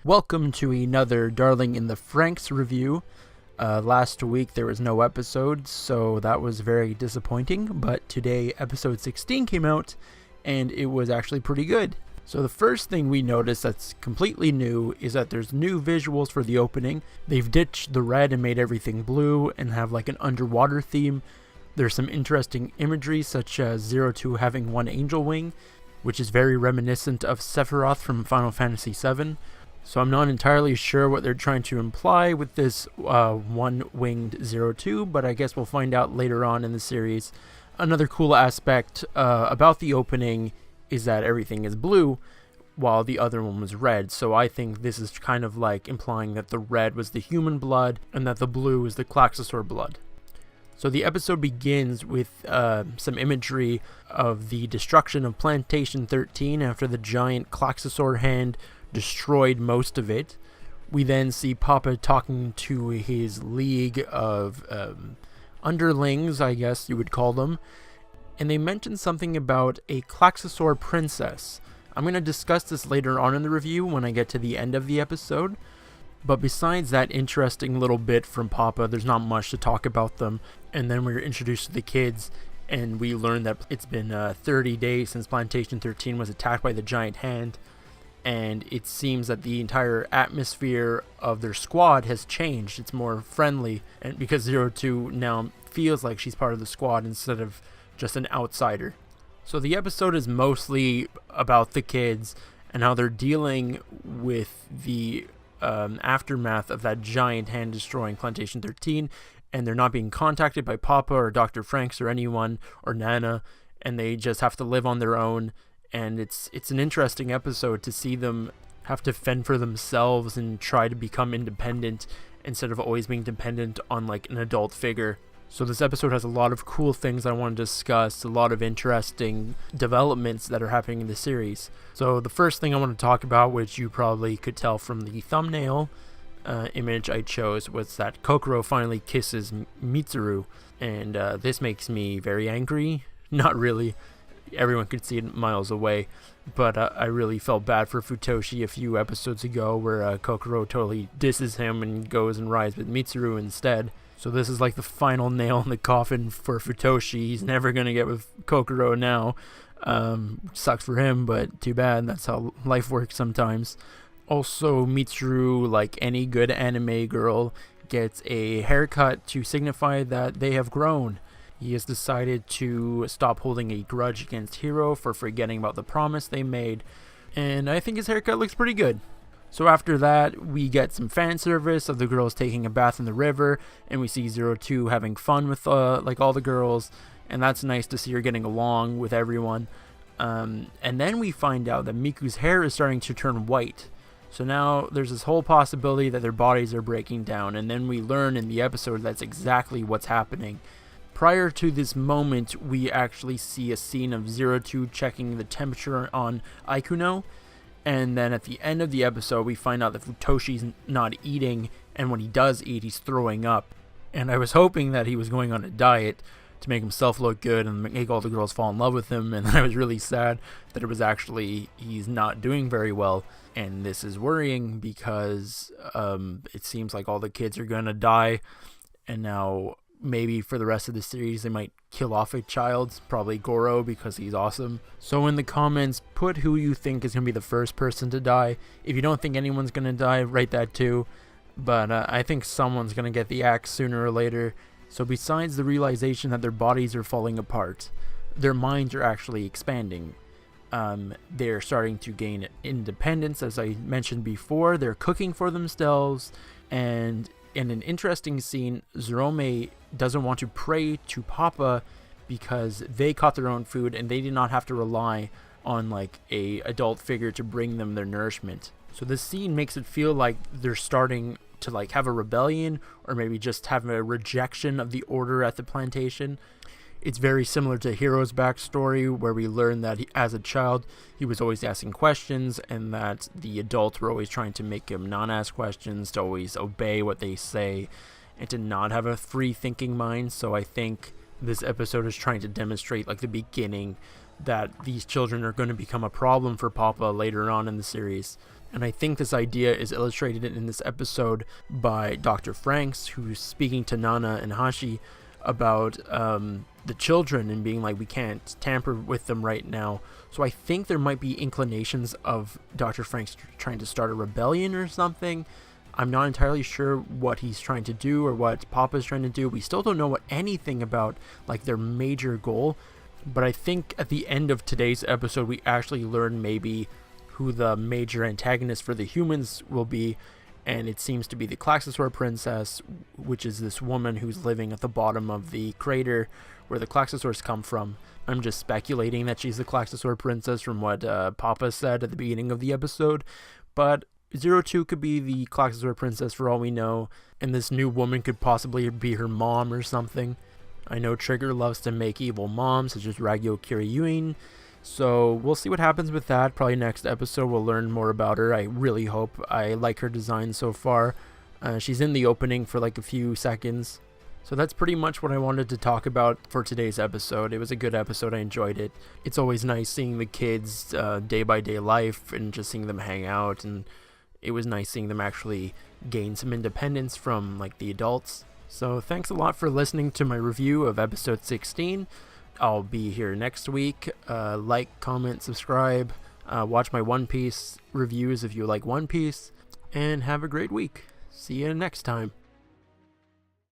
Welcome to another Darling in the Franxx review. Last week there was no episode, so that was very disappointing, but today episode 16 came out, and it was actually pretty good. So the first thing we noticed that's completely new is that there's new visuals for the opening. They've ditched the red and made everything blue and have like an underwater theme. There's some interesting imagery such as Zero Two having one angel wing, which is very reminiscent of Sephiroth from Final Fantasy VII. So I'm not entirely sure what they're trying to imply with this one-winged Zero Two, but I guess we'll find out later on in the series. Another cool aspect about the opening is that everything is blue, while the other one was red. So I think this is kind of like implying that the red was the human blood, and that the blue is the Klaxosaur blood. So the episode begins with some imagery of the destruction of Plantation 13 after the giant Klaxosaur hand destroyed most of it. We then see Papa talking to his league of underlings, I guess you would call them, and they mention something about a Klaxosaur princess. I'm going to discuss this later on in the review when I get to the end of the episode, but besides that interesting little bit from Papa, there's not much to talk about them. And then we're introduced to the kids, and we learn that it's been 30 days since Plantation 13 was attacked by the giant hand. And it seems that the entire atmosphere of their squad has changed. It's more friendly, and because Zero Two now feels like she's part of the squad instead of just an outsider. So the episode is mostly about the kids and how they're dealing with the aftermath of that giant hand destroying Plantation 13, and they're not being contacted by Papa or Dr. Franxx or anyone or Nana, and they just have to live on their own. And it's an interesting episode to see them have to fend for themselves and try to become independent instead of always being dependent on like an adult figure. So this episode has a lot of cool things I want to discuss, a lot of interesting developments that are happening in the series. So the first thing I want to talk about, which you probably could tell from the thumbnail image I chose, was that Kokoro finally kisses Mitsuru, and this makes me very angry. Not really. Everyone could see it miles away, but I really felt bad for Futoshi a few episodes ago where Kokoro totally disses him and goes and rides with Mitsuru instead. So this is like the final nail in the coffin for Futoshi. He's never going to get with Kokoro now. Sucks for him, but too bad. That's how life works sometimes. Also, Mitsuru, like any good anime girl, gets a haircut to signify that they have grown. He has decided to stop holding a grudge against Hiro for forgetting about the promise they made, and I think his haircut looks pretty good. So after that, we get some fan service of the girls taking a bath in the river, and we see Zero Two having fun with like all the girls, and that's nice to see her getting along with everyone. And then we find out that Miku's hair is starting to turn white. So now there's this whole possibility that their bodies are breaking down, and then we learn in the episode that's exactly what's happening. Prior to this moment, we actually see a scene of Zero Two checking the temperature on Ikuno, and then at the end of the episode, we find out that Futoshi's not eating, and when he does eat, he's throwing up. And I was hoping that he was going on a diet to make himself look good and make all the girls fall in love with him, and I was really sad that it was actually he's not doing very well, and this is worrying because it seems like all the kids are going to die, and now maybe for the rest of the series they might kill off a child, probably Goro because he's awesome. So in the comments, put who you think is going to be the first person to die. If you don't think anyone's going to die, write that too. But I think someone's going to get the axe sooner or later. So besides the realization that their bodies are falling apart, their minds are actually expanding. They're starting to gain independence, as I mentioned before. They're cooking for themselves, and in an interesting scene, Zorome doesn't want to pray to Papa because they caught their own food and they did not have to rely on like a adult figure to bring them their nourishment. So this scene makes it feel like they're starting to like have a rebellion, or maybe just have a rejection of the order at the plantation. It's very similar to Hiro's backstory, where we learn that as a child, he was always asking questions, and that the adults were always trying to make him not ask questions, to always obey what they say, and to not have a free thinking mind. So I think this episode is trying to demonstrate like the beginning that these children are going to become a problem for Papa later on in the series. And I think this idea is illustrated in this episode by Dr. Franxx, who's speaking to Nana and Hashi about the children and being like, we can't tamper with them right now. So I think there might be inclinations of Dr. Franxx trying to start a rebellion or something. I'm not entirely sure what he's trying to do or what Papa's trying to do. We still don't know anything about like their major goal. But I think at the end of today's episode, we actually learn maybe who the major antagonist for the humans will be. And it seems to be the Klaxosaur princess, which is this woman who's living at the bottom of the crater where the Klaxosaurs come from. I'm just speculating that she's the Klaxosaur princess from what Papa said at the beginning of the episode. But 02 could be the Klaxosaur princess for all we know. And this new woman could possibly be her mom or something. I know Trigger loves to make evil moms, such as Ragyo Kiryuin. So we'll see what happens with that. Probably next episode we'll learn more about her. I really hope. I like her design so far. She's in the opening for like a few seconds. So that's pretty much what I wanted to talk about for today's episode. It was a good episode. I enjoyed it. It's always nice seeing the kids' day-by-day life and just seeing them hang out. And it was nice seeing them actually gain some independence from like the adults. So thanks a lot for listening to my review of episode 16. I'll be here next week. Like, comment, subscribe. Watch my One Piece reviews if you like One Piece. And have a great week. See you next time.